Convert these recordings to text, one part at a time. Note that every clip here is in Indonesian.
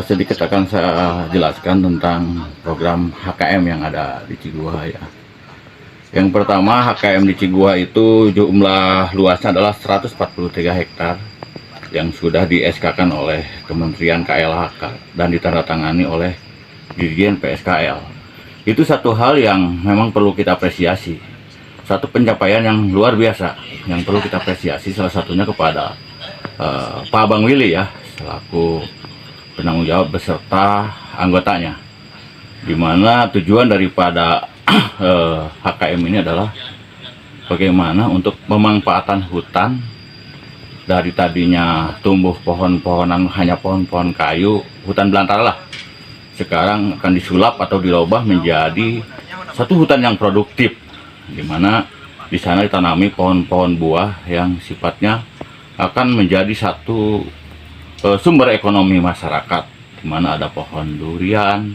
Sedikit akan saya jelaskan tentang program HKM yang ada di Ciguha ya. Yang pertama, HKM di Ciguha itu jumlah luasnya adalah 143 hektar yang sudah di SK-kan oleh Kementerian KLHK dan ditandatangani oleh Dirjen PSKL. Itu satu hal yang memang perlu kita apresiasi. Satu pencapaian yang luar biasa yang perlu kita apresiasi, salah satunya kepada Pak Bang Willy ya, selaku penanggung jawab beserta anggotanya, di mana tujuan daripada HKM ini adalah bagaimana untuk pemanfaatan hutan dari tadinya tumbuh pohon-pohonan hanya pohon-pohon kayu, hutan belantara lah, sekarang akan disulap atau dirubah menjadi satu hutan yang produktif, di mana di sana ditanami pohon-pohon buah yang sifatnya akan menjadi satu sumber ekonomi masyarakat, di mana ada pohon durian,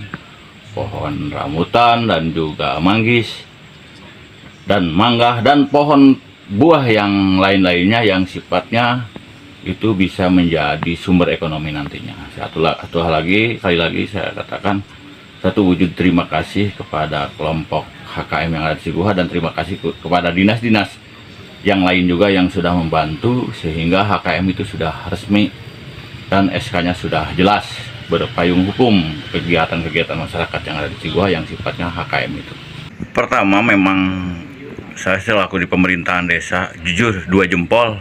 pohon rambutan, dan juga manggis, dan mangga, dan pohon buah yang lain-lainnya yang sifatnya itu bisa menjadi sumber ekonomi nantinya. Satu hal lagi, sekali lagi saya katakan, satu wujud terima kasih kepada kelompok HKM yang ada di Ciguha, dan terima kasih kepada dinas-dinas yang lain juga yang sudah membantu sehingga HKM itu sudah resmi dan SK-nya sudah jelas berpayung hukum kegiatan-kegiatan masyarakat yang ada di Ciguha yang sifatnya HKM itu. Pertama, memang saya selaku di pemerintahan desa jujur dua jempol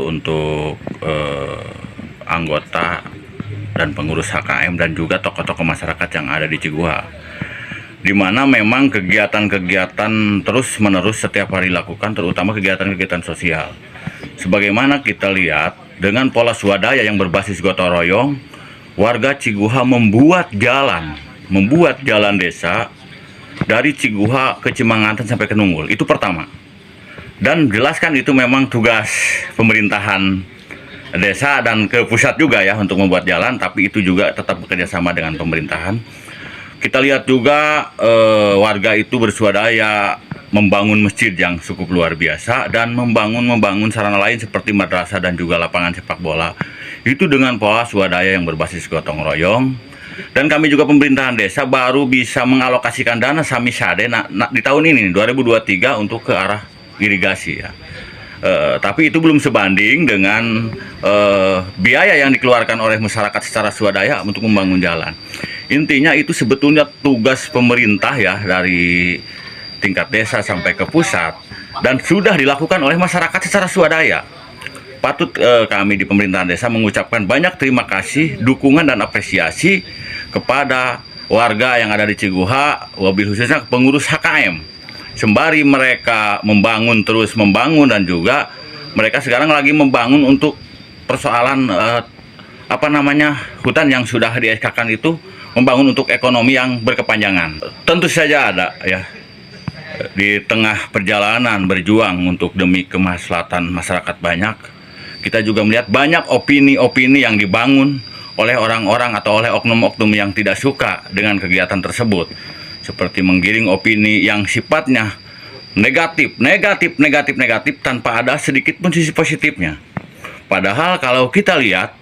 untuk anggota dan pengurus HKM dan juga tokoh-tokoh masyarakat yang ada di Ciguha, di mana memang kegiatan-kegiatan terus-menerus setiap hari dilakukan, terutama kegiatan-kegiatan sosial. Sebagaimana kita lihat dengan pola swadaya yang berbasis gotong royong, warga Ciguha membuat jalan desa dari Ciguha ke Cimanganten sampai ke Nunggul. Itu pertama. Dan jelaskan itu memang tugas pemerintahan desa dan ke pusat juga ya untuk membuat jalan, tapi itu juga tetap bekerja sama dengan pemerintahan. Kita lihat juga warga itu berswadaya membangun masjid yang cukup luar biasa dan membangun sarana lain seperti madrasah dan juga lapangan sepak bola. Itu dengan pola swadaya yang berbasis gotong royong. Dan kami juga pemerintahan desa baru bisa mengalokasikan dana samisade di tahun ini 2023 untuk ke arah irigasi ya. Tapi itu belum sebanding dengan biaya yang dikeluarkan oleh masyarakat secara swadaya untuk membangun jalan. Intinya itu sebetulnya tugas pemerintah ya, dari tingkat desa sampai ke pusat, dan sudah dilakukan oleh masyarakat secara swadaya. Patut kami di pemerintahan desa mengucapkan banyak terima kasih, dukungan dan apresiasi kepada warga yang ada di Ciguha, wabil khususnya pengurus HKM. Sembari mereka terus membangun dan juga mereka sekarang lagi membangun untuk persoalan hutan yang sudah di SK-kan itu, membangun untuk ekonomi yang berkepanjangan. Tentu saja ada ya, di tengah perjalanan berjuang untuk demi kemaslahatan masyarakat banyak, kita juga melihat banyak opini-opini yang dibangun oleh orang-orang atau oleh oknum-oknum yang tidak suka dengan kegiatan tersebut, seperti menggiring opini yang sifatnya negatif tanpa ada sedikit pun sisi positifnya. Padahal kalau kita lihat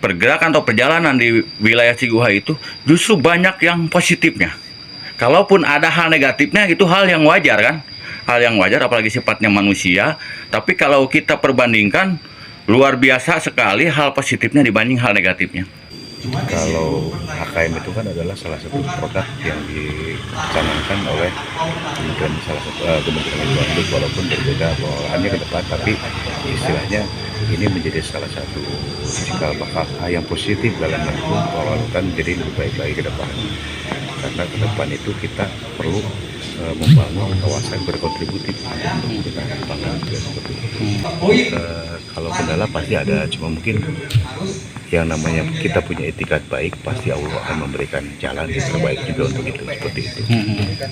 pergerakan atau perjalanan di wilayah Ciguha itu justru banyak yang positifnya. Kalaupun ada hal negatifnya, itu hal yang wajar kan? Hal yang wajar, apalagi sifatnya manusia. Tapi kalau kita perbandingkan, luar biasa sekali hal positifnya dibanding hal negatifnya. Kalau HKM itu kan adalah salah satu produk yang dicanangkan oleh Kementerian Lingkungan Hidup, walaupun berbeda pengolahannya ke depan, tapi istilahnya ini menjadi salah satu cikal bakal yang positif dalam mendukung pengelolaan hutan menjadi lebih baik lagi ke depan. Karena ke depan itu kita perlu membangun kawasan berkontributif untuk kita bangun juga seperti itu. Kalau kendala pasti ada, cuma mungkin yang namanya kita punya etikat baik, pasti Allah akan memberikan jalan yang terbaik juga untuk itu, seperti itu.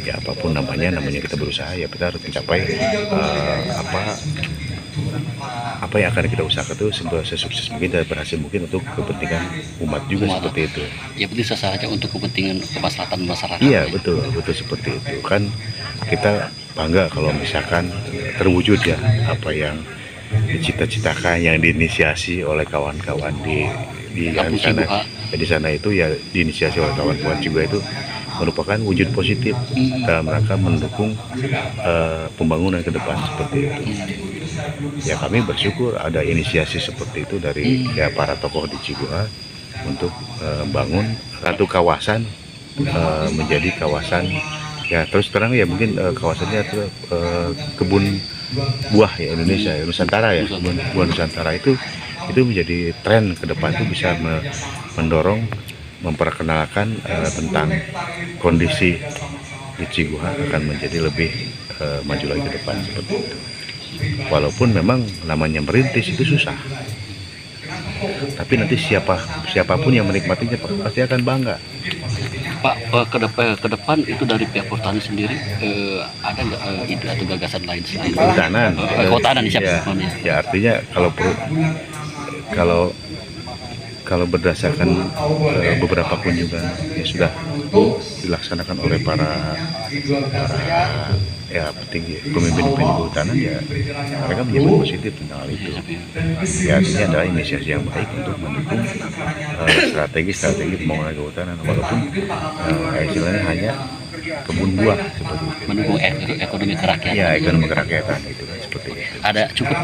Ya apapun namanya kita berusaha, ya kita harus mencapai apa yang akan kita usahakan itu sesukses mungkin dan berhasil mungkin untuk kepentingan umat juga, seperti itu. Ya penting saja untuk kepentingan kemaslahatan masyarakat. Iya betul seperti itu kan, kita bangga kalau misalkan terwujud ya apa yang dicita-citakan, yang diinisiasi oleh kawan-kawan di di Kampung sana. Ciguha. Ya, di sana itu ya diinisiasi oleh kawan-kawan Ciguha itu merupakan wujud positif dalam rangka mendukung pembangunan ke depan seperti itu. Ya kami bersyukur ada inisiasi seperti itu dari ya para tokoh di Ciguha untuk bangun satu kawasan menjadi kawasan ya terus terang ya mungkin kawasannya itu kebun buah ya Indonesia ya, Nusantara ya, kebun buah Nusantara itu menjadi tren ke depan itu bisa mendorong memperkenalkan tentang kondisi di Ciguha akan menjadi lebih maju lagi ke depan seperti itu. Walaupun memang namanya merintis itu susah, tapi nanti siapapun yang menikmatinya pasti akan bangga. Pak, ke depan itu dari pihak perhutanan sendiri ada nggak ide atau gagasan lain selain Kehutanan, kehutanan siapa ya, namanya? ya artinya kalau berdasarkan beberapa kunjungan yang sudah dilaksanakan oleh para ya petinggi pemimpin kehutanan ya mereka menyebut positif tentang hal itu. Ya artinya adalah inisiasi yang baik untuk mendukung strategi pembangunan kehutanan walaupun istilahnya hanya kebun buah seperti itu. Mendukung ekonomi kerakyatan. Ya ekonomi kerakyatan itu kan seperti itu. Ada cukup